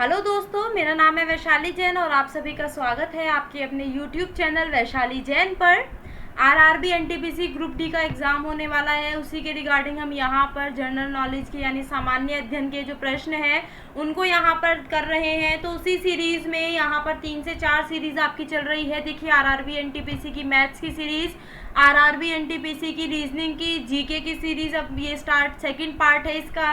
Hello दोस्तों, मेरा नाम है वैशाली जैन और आप सभी का स्वागत है आपके अपने YouTube चैनल वैशाली जैन पर। आरआरबी एनटीपीसी ग्रुप डी का एग्ज़ाम होने वाला है, उसी के रिगार्डिंग हम यहाँ पर जनरल नॉलेज के यानी सामान्य अध्ययन के जो प्रश्न हैं उनको यहाँ पर कर रहे हैं। तो उसी सीरीज़ में यहाँ पर 3 से 4 सीरीज़ आपकी चल रही है। देखिए, आरआरबी एनटीपीसी की मैथ्स की सीरीज़, आरआरबी एनटीपीसी की रीजनिंग की, जीके की सीरीज़, अब ये सेकंड पार्ट है इसका।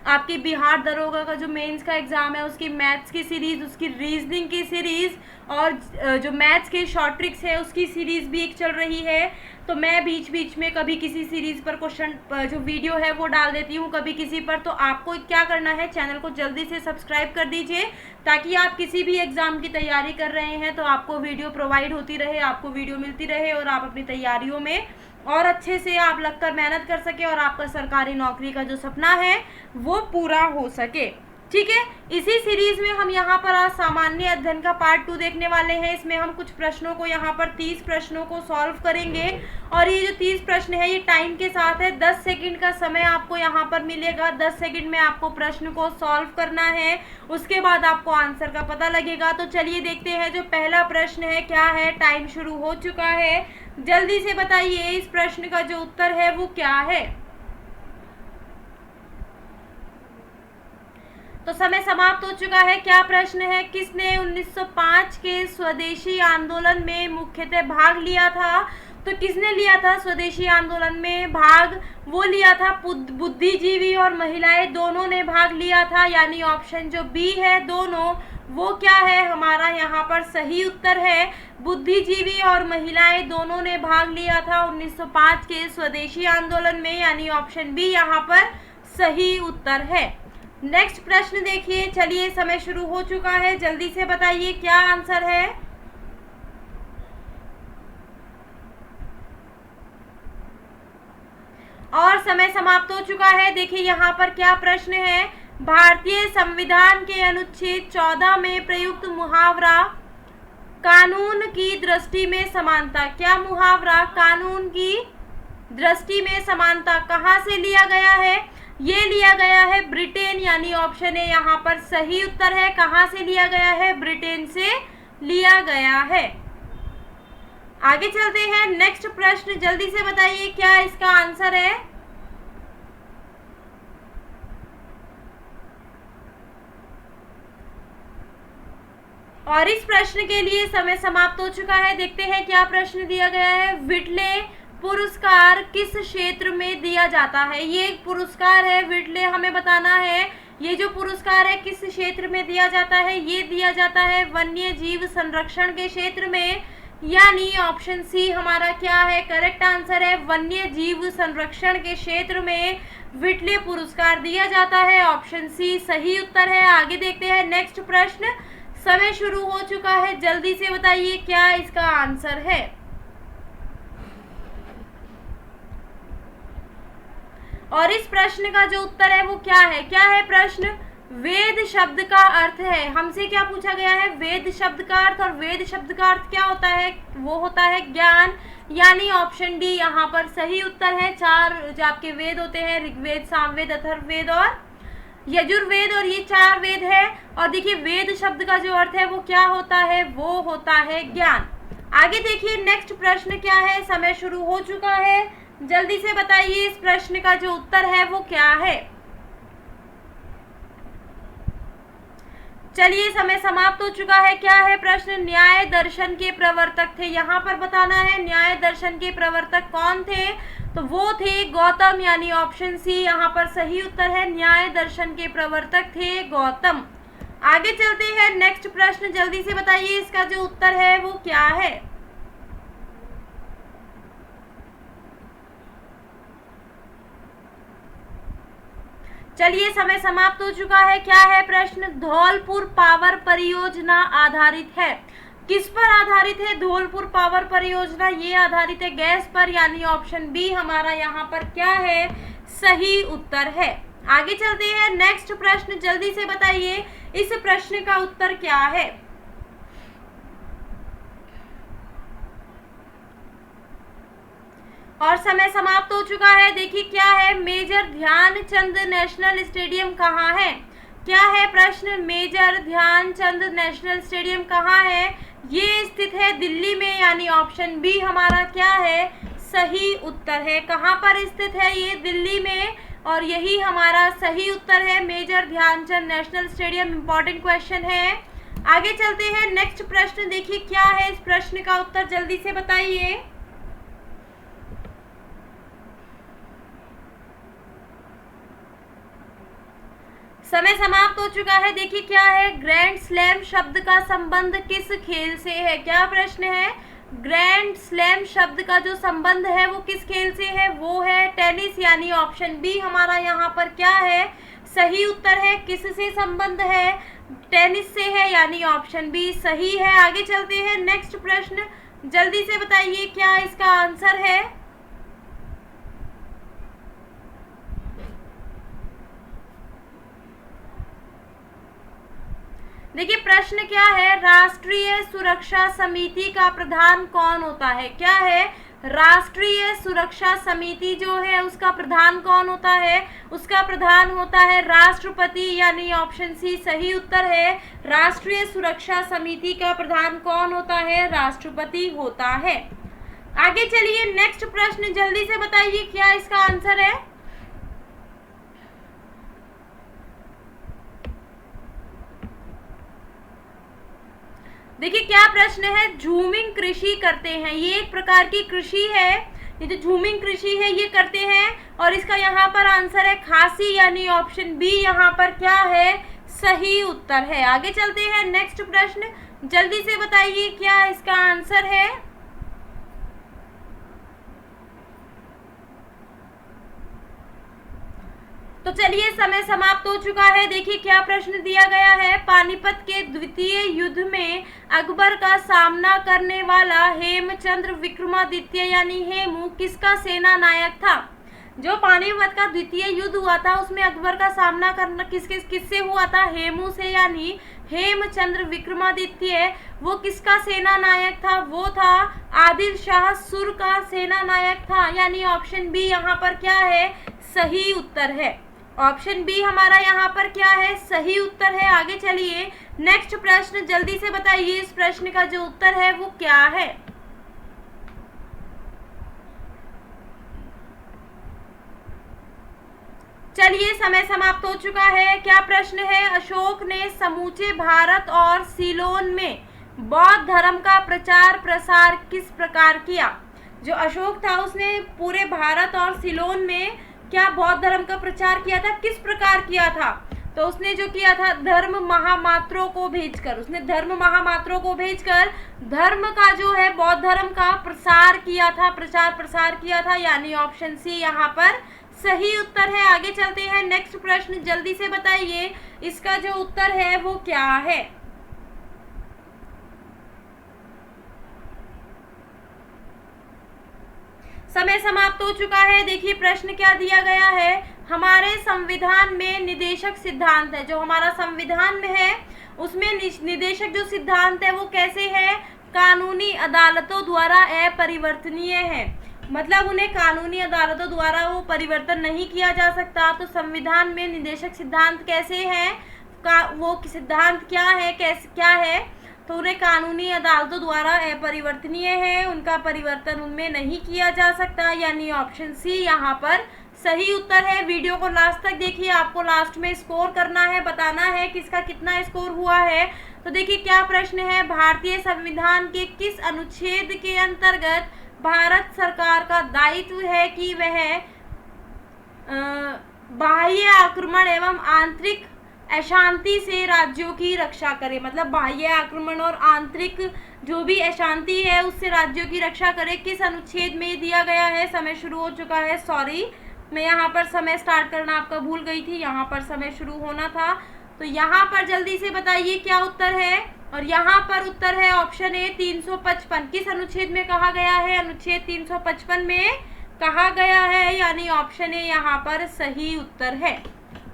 आपकी बिहार दरोगा का जो मेंस का एग्ज़ाम है उसकी मैथ्स की सीरीज़, उसकी रीजनिंग की सीरीज़ और जो मैथ्स के शॉर्ट ट्रिक्स है उसकी सीरीज़ भी एक चल रही है। तो मैं बीच बीच में कभी किसी सीरीज़ पर क्वेश्चन जो वीडियो है वो डाल देती हूँ, कभी किसी पर। तो आपको क्या करना है, चैनल को जल्दी से सब्सक्राइब कर दीजिए ताकि आप किसी भी एग्ज़ाम की तैयारी कर रहे हैं तो आपको वीडियो प्रोवाइड होती रहे, आपको वीडियो मिलती रहे और आप अपनी तैयारियों में और अच्छे से आप लगकर मेहनत कर सके और आपका सरकारी नौकरी का जो सपना है वो पूरा हो सके। ठीक है, इसी सीरीज में हम यहाँ पर आज सामान्य अध्ययन का पार्ट 2 देखने वाले हैं। इसमें हम कुछ प्रश्नों को यहाँ पर 30 प्रश्नों को सॉल्व करेंगे और ये जो 30 प्रश्न है ये टाइम के साथ है। 10 सेकंड का समय आपको यहाँ पर मिलेगा। 10 सेकंड में आपको प्रश्न को सॉल्व करना है, उसके बाद आपको आंसर का पता लगेगा। तो चलिए देखते हैं जो पहला प्रश्न है क्या है। टाइम शुरू हो चुका है, जल्दी से बताइए इस प्रश्न का जो उत्तर है वो क्या है। तो समय समाप्त हो चुका है। क्या प्रश्न है, किसने 1905 के स्वदेशी आंदोलन में मुख्यतः भाग लिया था? तो किसने लिया था स्वदेशी आंदोलन में भाग? वो लिया था बुद्धिजीवी और महिलाएं दोनों ने भाग लिया था, यानी ऑप्शन जो बी है दोनों, वो क्या है हमारा यहाँ पर सही उत्तर है। बुद्धिजीवी और महिलाएं दोनों ने भाग लिया था 1905 के स्वदेशी आंदोलन में, यानी ऑप्शन बी यहाँ पर सही उत्तर है। नेक्स्ट प्रश्न देखिए। चलिए, समय शुरू हो चुका है, जल्दी से बताइए क्या आंसर है। और समय समाप्त हो चुका है। देखिए यहाँ पर क्या प्रश्न है। भारतीय संविधान के अनुच्छेद 14 में प्रयुक्त मुहावरा कानून की दृष्टि में समानता, क्या मुहावरा कानून की दृष्टि में समानता कहाँ से लिया गया है? ये लिया गया है ब्रिटेन, यानी ऑप्शन ए यहाँ पर सही उत्तर है। कहाँ से लिया गया है? ब्रिटेन से लिया गया है। आगे चलते हैं। नेक्स्ट प्रश्न, जल्दी से बताइए क्या इसका आंसर है। और इस प्रश्न के लिए समय समाप्त हो चुका है। देखते हैं क्या प्रश्न दिया गया है। व्हिटले पुरस्कार किस क्षेत्र में दिया जाता है? ये एक पुरस्कार है व्हिटले, हमें बताना है ये जो पुरस्कार है किस क्षेत्र में दिया जाता है। ये दिया जाता है वन्य जीव संरक्षण के क्षेत्र में, यानी ऑप्शन सी हमारा क्या है करेक्ट आंसर है। वन्य जीव संरक्षण के क्षेत्र में व्हिटले पुरस्कार दिया जाता है, ऑप्शन सी सही उत्तर है। आगे देखते हैं नेक्स्ट प्रश्न। समय शुरू हो चुका है, जल्दी से बताइए क्या इसका आंसर है। और इस प्रश्न का जो उत्तर है वो क्या है? क्या है प्रश्न? वेद शब्द का अर्थ है। हमसे क्या पूछा गया है? वेद शब्द का अर्थ। और वेद शब्द का अर्थ क्या होता है? वो होता है ज्ञान, यानी ऑप्शन डी यहाँ पर सही उत्तर है। 4 जो आपके वेद होते हैं, ऋग्वेद, सामवेद, अथर्ववेद और यजुर्वेद, और ये 4 वेद है। और देखिए वेद शब्द का जो अर्थ है वो क्या होता है? वो होता है ज्ञान। आगे देखिए नेक्स्ट प्रश्न क्या है। समय शुरू हो चुका है, जल्दी से बताइए इस प्रश्न का जो उत्तर है वो क्या है। चलिए, समय समाप्त हो चुका है। क्या है प्रश्न? न्याय दर्शन के प्रवर्तक थे, यहाँ पर बताना है न्याय दर्शन के प्रवर्तक कौन थे? तो वो थे गौतम, यानी ऑप्शन सी यहाँ पर सही उत्तर है। न्याय दर्शन के प्रवर्तक थे गौतम। आगे चलते हैं। नेक्स्ट प्रश्न, जल्दी से बताइए इसका जो उत्तर है वो क्या है। चलिए, समय समाप्त हो चुका है। क्या है प्रश्न? धौलपुर पावर परियोजना आधारित है, किस पर आधारित है? धौलपुर पावर परियोजना ये आधारित है गैस पर, यानी ऑप्शन बी हमारा यहाँ पर क्या है सही उत्तर है। आगे चलते हैं। नेक्स्ट प्रश्न, जल्दी से बताइए इस प्रश्न का उत्तर क्या है। और समय समाप्त हो चुका है। देखिए क्या है, मेजर ध्यानचंद नेशनल स्टेडियम कहाँ है? क्या है प्रश्न? मेजर ध्यानचंद नेशनल स्टेडियम कहाँ है? ये स्थित है दिल्ली में, यानी ऑप्शन बी हमारा क्या है? सही उत्तर है। कहाँ पर स्थित है ये? दिल्ली में, और यही हमारा सही उत्तर है, major Dhyan Chand national stadium. Important question है। आगे चलते हैं, नेक्स्ट प्रश्न देखिए क्या है, इस प्रश्न का उत्तर जल्दी से बताइए। समय समाप्त हो चुका है। देखिए क्या है, ग्रैंड स्लैम शब्द का संबंध किस खेल से है? क्या प्रश्न है? ग्रैंड स्लैम शब्द का जो संबंध है वो किस खेल से है? वो है टेनिस, यानी ऑप्शन बी हमारा यहाँ पर क्या है? सही उत्तर है। किससे संबंध है? टेनिस से है, यानी ऑप्शन बी सही है। आगे चलते हैं, नेक्स्ट प्रश्न जल्दी से बताइए क्या इसका आंसर है। देखिए प्रश्न क्या है, राष्ट्रीय सुरक्षा समिति का प्रधान कौन होता है? क्या है? राष्ट्रीय सुरक्षा समिति जो है उसका प्रधान कौन होता है? उसका प्रधान होता है राष्ट्रपति, यानी ऑप्शन सी सही उत्तर है। राष्ट्रीय सुरक्षा समिति का प्रधान कौन होता है? राष्ट्रपति होता है। आगे चलिए, नेक्स्ट प्रश्न जल्दी से बताइए क्या इसका आंसर है। देखिए क्या प्रश्न है, झूमिंग कृषि करते हैं, ये एक प्रकार की कृषि है, ये जो झूमिंग कृषि है ये करते हैं, और इसका यहाँ पर आंसर है खासी, यानी ऑप्शन बी यहाँ पर क्या है? सही उत्तर है। आगे चलते हैं, नेक्स्ट प्रश्न जल्दी से बताइए क्या इसका आंसर है। तो चलिए समय समाप्त हो चुका है। देखिए क्या प्रश्न दिया गया है, पानीपत के द्वितीय युद्ध में अकबर का सामना करने वाला हेमचंद्र विक्रमादित्य यानी हेमू किसका सेना नायक था? जो पानीपत का द्वितीय युद्ध हुआ था उसमें अकबर का सामना करना किससे हुआ था? हेमू से, यानी हेमचंद्र विक्रमादित्य वो किसका सेना नायक था? वो था आदिल शाह सुर का सेना नायक था, यानी ऑप्शन बी यहाँ पर क्या है? सही उत्तर है। ऑप्शन बी हमारा यहाँ पर क्या है? सही उत्तर है। आगे चलिए, नेक्स्ट प्रश्न जल्दी से बताइए इस प्रश्न का जो उत्तर है वो क्या है। चलिए समय समाप्त हो चुका है। क्या प्रश्न है, अशोक ने समूचे भारत और सीलोन में बौद्ध धर्म का प्रचार प्रसार किस प्रकार किया? जो अशोक था उसने पूरे भारत और सीलोन में क्या बौद्ध धर्म का प्रचार किया था? किस प्रकार किया था? तो उसने जो किया था, धर्म महामात्रों को भेजकर, उसने धर्म महामात्रों को भेजकर धर्म का जो है बौद्ध धर्म का प्रसार किया था, प्रचार प्रसार किया था, यानी ऑप्शन सी यहाँ पर सही उत्तर है। आगे चलते हैं, नेक्स्ट प्रश्न जल्दी से बताइए इसका जो उत्तर है वो क्या है। समय समाप्त हो चुका है। देखिए प्रश्न क्या दिया गया है, हमारे संविधान में निदेशक सिद्धांत है, जो हमारा संविधान में है उसमें निदेशक जो सिद्धांत है वो कैसे है? कानूनी अदालतों द्वारा अपरिवर्तनीय है, मतलब उन्हें कानूनी अदालतों द्वारा वो परिवर्तन नहीं किया जा सकता। तो संविधान में निदेशक सिद्धांत कैसे हैं, वो सिद्धांत क्या है, कैसे क्या है? तो उन्हें कानूनी अदालतों द्वारा अपरिवर्तनीय है, उनका परिवर्तन उनमें नहीं किया जा सकता, यानी ऑप्शन सी यहाँ पर सही उत्तर है। वीडियो को लास्ट तक देखिए, आपको लास्ट में स्कोर करना है, बताना है किसका कितना स्कोर हुआ है। तो देखिए क्या प्रश्न है, भारतीय संविधान के किस अनुच्छेद के अंतर्गत भारत सरकार का दायित्व है कि वह बाह्य आक्रमण एवं आंतरिक अशांति से राज्यों की रक्षा करे, मतलब बाह्य आक्रमण और आंतरिक जो भी अशांति है उससे राज्यों की रक्षा करे, किस अनुच्छेद में दिया गया है? समय शुरू हो चुका है, सॉरी मैं यहाँ पर समय स्टार्ट करना आपका भूल गई थी, यहाँ पर समय शुरू होना था। तो यहाँ पर जल्दी से बताइए क्या उत्तर है, और यहाँ पर उत्तर है ऑप्शन ए 355। किस अनुच्छेद में कहा गया है? अनुच्छेद 355 में कहा गया है, यानी ऑप्शन ए यहाँ पर सही उत्तर है।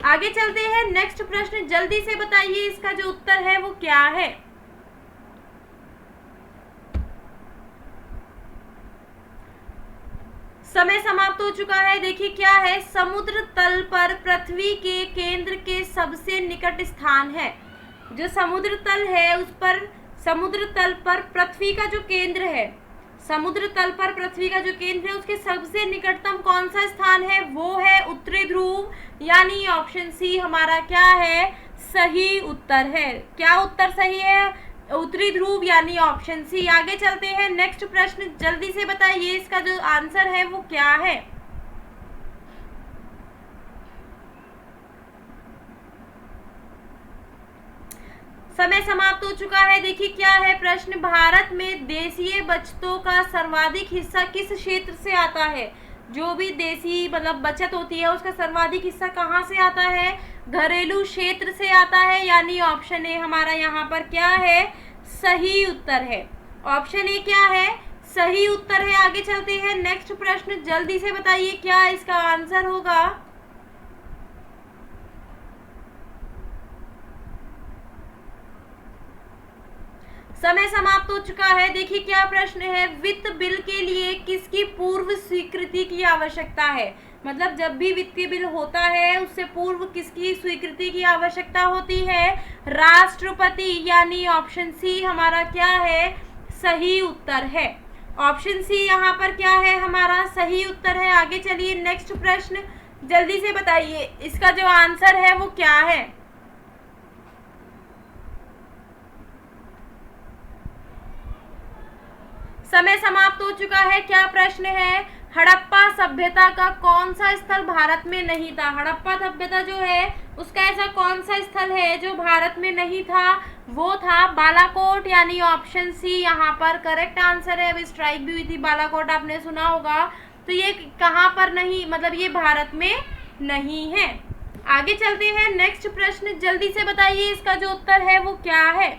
आगे चलते हैं, नेक्स्ट प्रश्न जल्दी से बताइए इसका जो उत्तर है वो क्या है। समय समाप्त हो चुका है। देखिए क्या है, समुद्र तल पर पृथ्वी के केंद्र के सबसे निकट स्थान है। जो समुद्र तल है उस पर, समुद्र तल पर पृथ्वी का जो केंद्र है, समुद्र तल पर पृथ्वी का जो केंद्र है उसके सबसे निकटतम कौन सा स्थान है, वो है उत्तरी ध्रुव, यानी ऑप्शन सी हमारा क्या है, सही उत्तर है। क्या उत्तर सही है, उत्तरी ध्रुव यानी ऑप्शन सी। आगे चलते हैं, नेक्स्ट प्रश्न जल्दी से बताइए इसका जो आंसर है वो क्या है। समय समाप्त हो चुका है। देखिए क्या है प्रश्न, भारत में देशीय बचतों का सर्वाधिक हिस्सा किस क्षेत्र से आता है। जो भी देसी मतलब बचत होती है उसका सर्वाधिक हिस्सा कहाँ से आता है, घरेलू क्षेत्र से आता है, यानी ऑप्शन ए हमारा यहाँ पर क्या है, सही उत्तर है। ऑप्शन ए क्या है, सही उत्तर है। आगे चलते हैं, नेक्स्ट प्रश्न जल्दी से बताइए क्या इसका आंसर होगा। समय समाप्त हो चुका है। देखिए क्या प्रश्न है, वित्त बिल के लिए किसकी पूर्व स्वीकृति की आवश्यकता है। मतलब जब भी वित्तीय बिल होता है उससे पूर्व किसकी स्वीकृति की आवश्यकता होती है, राष्ट्रपति, यानी ऑप्शन सी हमारा क्या है, सही उत्तर है। ऑप्शन सी यहाँ पर क्या है, हमारा सही उत्तर है। आगे चलिए, नेक्स्ट प्रश्न जल्दी से बताइए इसका जो आंसर है वो क्या है। समय समाप्त हो चुका है। क्या प्रश्न है, हड़प्पा सभ्यता का कौन सा स्थल भारत में नहीं था। हड़प्पा सभ्यता जो है उसका ऐसा कौन सा स्थल है जो भारत में नहीं था, वो था बालाकोट, यानी ऑप्शन सी यहाँ पर करेक्ट आंसर है। अभी स्ट्राइक भी हुई थी बालाकोट, आपने सुना होगा। तो ये कहाँ पर नहीं, मतलब ये भारत में नहीं है। आगे चलते हैं, नेक्स्ट प्रश्न जल्दी से बताइए इसका जो उत्तर है वो क्या है।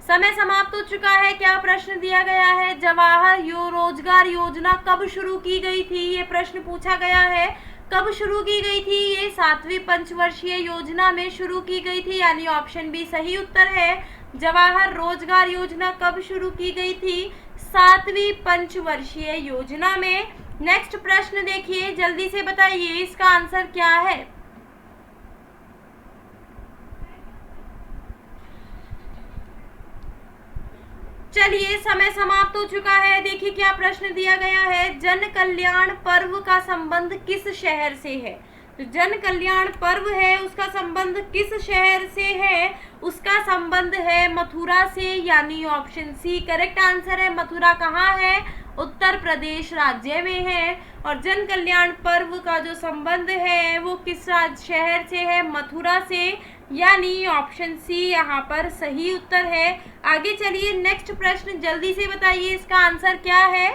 समय समाप्त हो चुका है। क्या प्रश्न दिया गया है, जवाहर रोजगार योजना कब शुरू की गई थी। ये प्रश्न पूछा गया है, कब शुरू की गई थी। ये 7वीं पंचवर्षीय योजना में शुरू की गई थी, यानी ऑप्शन बी सही उत्तर है। जवाहर रोजगार योजना कब शुरू की गई थी, 7वीं पंचवर्षीय योजना में। नेक्स्ट प्रश्न देखिए, जल्दी से बताइए इसका आंसर क्या है। चलिए समय समाप्त हो चुका है। देखिए क्या प्रश्न दिया गया है, जन कल्याण पर्व का संबंध किस शहर से है। तो जन कल्याण पर्व है उसका संबंध किस शहर से है, उसका संबंध है मथुरा से, यानी ऑप्शन सी करेक्ट आंसर है। मथुरा कहाँ है, उत्तर प्रदेश राज्य में है। और जन कल्याण पर्व का जो संबंध है वो किस शहर से है, मथुरा से, यानी ऑप्शन सी यहाँ पर सही उत्तर है। आगे चलिए, नेक्स्ट प्रश्न जल्दी से बताइए इसका आंसर क्या है।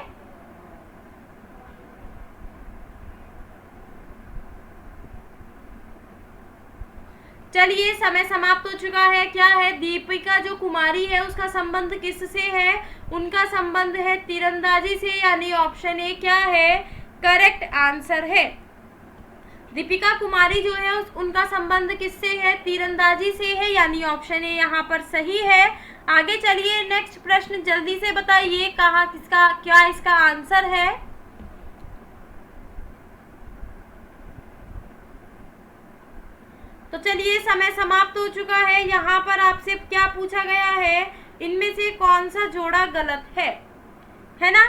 चलिए समय समाप्त हो चुका है। क्या है, दीपिका जो कुमारी है उसका संबंध किससे है, उनका संबंध है तीरंदाजी से, यानी ऑप्शन ए क्या है, करेक्ट आंसर है। दीपिका कुमारी जो है उनका संबंध किससे है, तीरंदाजी से है, यानी ऑप्शन ए यहाँ पर सही है। आगे चलिए, नेक्स्ट प्रश्न जल्दी से बताइए कहाँ किसका क्या इसका आंसर है। तो चलिए समय समाप्त हो चुका है। यहाँ पर आपसे क्या पूछा गया है, इनमें से कौन सा जोड़ा गलत है ना।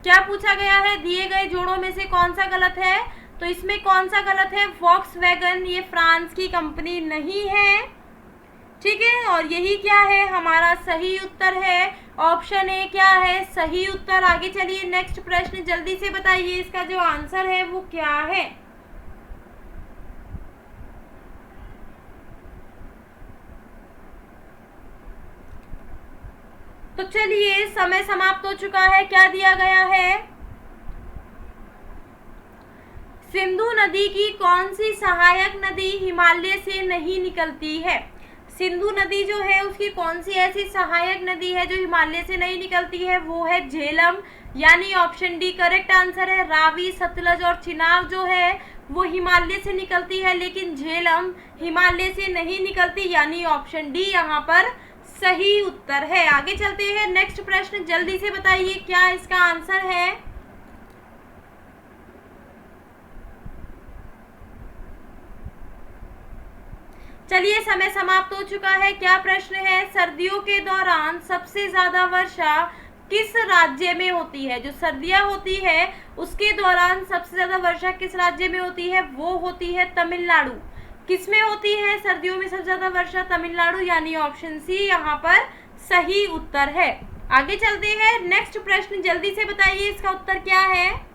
क्या पूछा गया है, दिए गए जोड़ों में से कौन सा गलत है। तो इसमें कौन सा गलत है, वॉक्सवैगन ये फ्रांस की कंपनी नहीं है, ठीक है। और यही क्या है, हमारा सही उत्तर है। ऑप्शन ए क्या है, सही उत्तर। आगे चलिए, नेक्स्ट प्रश्न जल्दी से बताइए इसका जो आंसर है वो क्या है। तो चलिए समय समाप्त हो चुका है। क्या दिया गया है, सिंधु नदी की कौन सी सहायक नदी हिमालय से नहीं निकलती है। सिंधु नदी जो है उसकी कौन सी ऐसी सहायक नदी है जो हिमालय से नहीं निकलती है, वो है झेलम, यानी ऑप्शन डी करेक्ट आंसर है। रावी, सतलज और चिनाब जो है वो हिमालय से निकलती है, लेकिन झेलम हिमालय से नहीं निकलती, यानी ऑप्शन डी यहाँ पर सही उत्तर है। आगे चलते हैं, नेक्स्ट प्रश्न जल्दी से बताइए क्या इसका आंसर है। चलिए समय समाप्त हो चुका है। क्या प्रश्न है, सर्दियों के दौरान सबसे ज्यादा वर्षा किस राज्य में होती है। जो सर्दियां होती है उसके दौरान सबसे ज्यादा वर्षा किस राज्य में होती है, वो होती है तमिलनाडु। किस में होती है सर्दियों में सबसे ज्यादा वर्षा, तमिलनाडु, यानी ऑप्शन सी यहाँ पर सही उत्तर है। आगे चलते हैं, नेक्स्ट प्रश्न जल्दी से बताइए इसका उत्तर क्या है।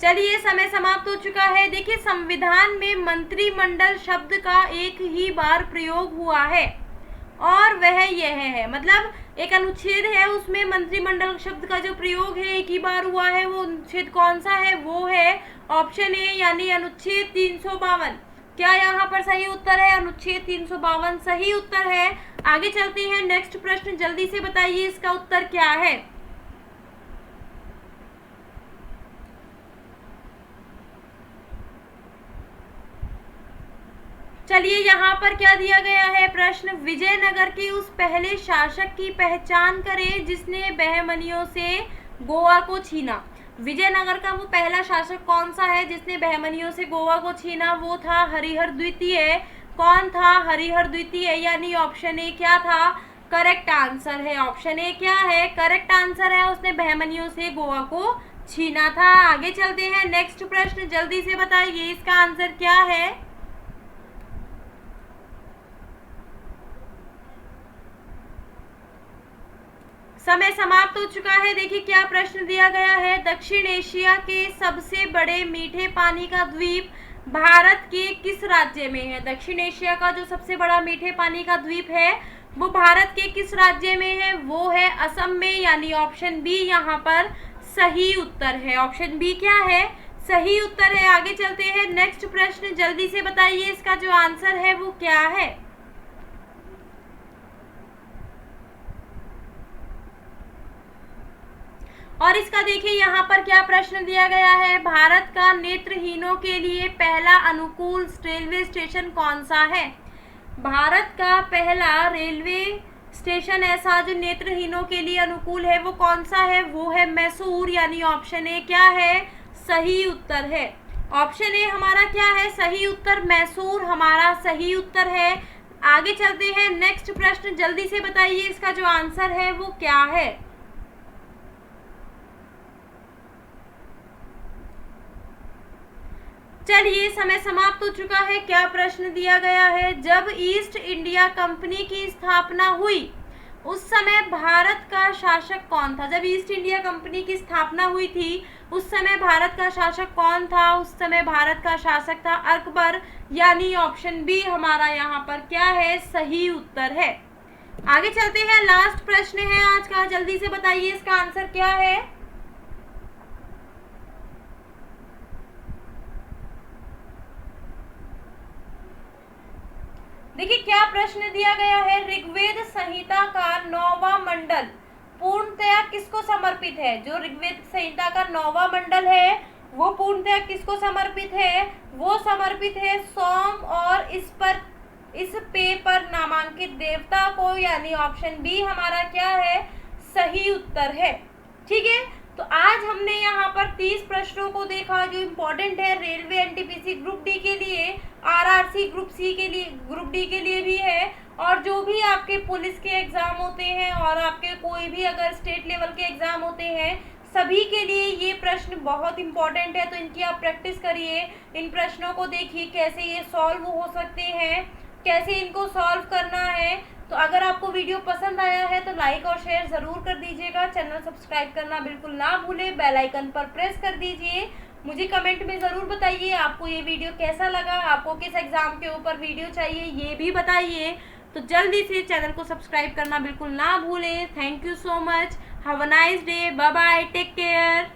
चलिए समय समाप्त हो चुका है। देखिए, संविधान में मंत्रिमंडल शब्द का एक ही बार प्रयोग हुआ है और वह यह है, मतलब एक अनुच्छेद है उसमें मंत्रिमंडल शब्द का जो प्रयोग है एक ही बार हुआ है। वो अनुच्छेद कौन सा है, वो है ऑप्शन ए यानी अनुच्छेद 352। क्या यहाँ पर सही उत्तर है, अनुच्छेद 352 सही उत्तर है। आगे चलते हैं, नेक्स्ट प्रश्न जल्दी से बताइए इसका उत्तर क्या है। चलिए यहाँ पर क्या दिया गया है प्रश्न, विजयनगर के उस पहले शासक की पहचान करें जिसने बहमनियों से गोवा को छीना। विजयनगर का वो पहला शासक कौन सा है जिसने बहमनियों से गोवा को छीना, वो था हरिहर द्वितीय। कौन था, हरिहर द्वितीय, यानी ऑप्शन ए क्या था, करेक्ट आंसर है। ऑप्शन ए क्या है, करेक्ट आंसर है, उसने बहमनियों से गोवा को छीना था। आगे चलते हैं, नेक्स्ट प्रश्न जल्दी से बताइए इसका आंसर क्या है। समय समाप्त हो चुका है। देखिए क्या प्रश्न दिया गया है, दक्षिण एशिया के सबसे बड़े मीठे पानी का द्वीप भारत के किस राज्य में है। दक्षिण एशिया का जो सबसे बड़ा मीठे पानी का द्वीप है वो भारत के किस राज्य में है, वो है असम में, यानी ऑप्शन बी यहाँ पर सही उत्तर है। ऑप्शन बी क्या है, सही उत्तर है। आगे चलते हैं, नेक्स्ट प्रश्न जल्दी से बताइए इसका जो आंसर है वो क्या है। और इसका देखिए यहाँ पर क्या प्रश्न दिया गया है, भारत का नेत्रहीनों के लिए पहला अनुकूल रेलवे स्टेशन कौन सा है। भारत का पहला रेलवे स्टेशन ऐसा जो नेत्रहीनों के लिए अनुकूल है वो कौन सा है, वो है मैसूर, यानी ऑप्शन ए क्या है, सही उत्तर है। ऑप्शन ए हमारा क्या है, सही उत्तर, मैसूर हमारा सही उत्तर है। आगे चलते हैं, नेक्स्ट प्रश्न जल्दी से बताइए इसका जो आंसर है वो क्या है। चलिए समय समाप्त हो चुका है। क्या प्रश्न दिया गया है, जब ईस्ट इंडिया कंपनी की स्थापना हुई उस समय भारत का शासक कौन था। जब ईस्ट इंडिया कंपनी की स्थापना हुई थी उस समय भारत का शासक कौन था, उस समय भारत का शासक था अकबर, यानी ऑप्शन बी हमारा यहाँ पर क्या है, सही उत्तर है। आगे चलते हैं, लास्ट प्रश्न है आज का, जल्दी से बताइए इसका आंसर क्या है। देखिए क्या प्रश्न दिया गया है, ऋग्वेद संहिता का 9वां मंडल पूर्णतया किसको समर्पित है। जो ऋग्वेद संहिता का 9वां मंडल है वो पूर्णतया किसको समर्पित है, वो समर्पित है सोम और इस पे पर नामांकित देवता को, यानी ऑप्शन बी हमारा क्या है, सही उत्तर है। ठीक है, तो आज हमने यहाँ पर 30 प्रश्नों को देखा जो इम्पोर्टेंट है रेलवे एनटीपीसी ग्रुप डी के लिए, आरआरसी ग्रुप सी के लिए, ग्रुप डी के लिए भी है, और जो भी आपके पुलिस के एग्जाम होते हैं और आपके कोई भी अगर स्टेट लेवल के एग्जाम होते हैं सभी के लिए ये प्रश्न बहुत इंपॉर्टेंट है। तो इनकी आप प्रैक्टिस करिए, इन प्रश्नों को देखिए कैसे ये सॉल्व हो सकते हैं, कैसे इनको सॉल्व करना है। तो अगर आपको वीडियो पसंद आया है तो लाइक और शेयर ज़रूर कर दीजिएगा, चैनल सब्सक्राइब करना बिल्कुल ना भूलें, बेल आइकन पर प्रेस कर दीजिए। मुझे कमेंट में ज़रूर बताइए आपको ये वीडियो कैसा लगा, आपको किस एग्ज़ाम के ऊपर वीडियो चाहिए ये भी बताइए। तो जल्दी से चैनल को सब्सक्राइब करना बिल्कुल ना भूलें। Thank you so much, have a nice day, bye bye, take care.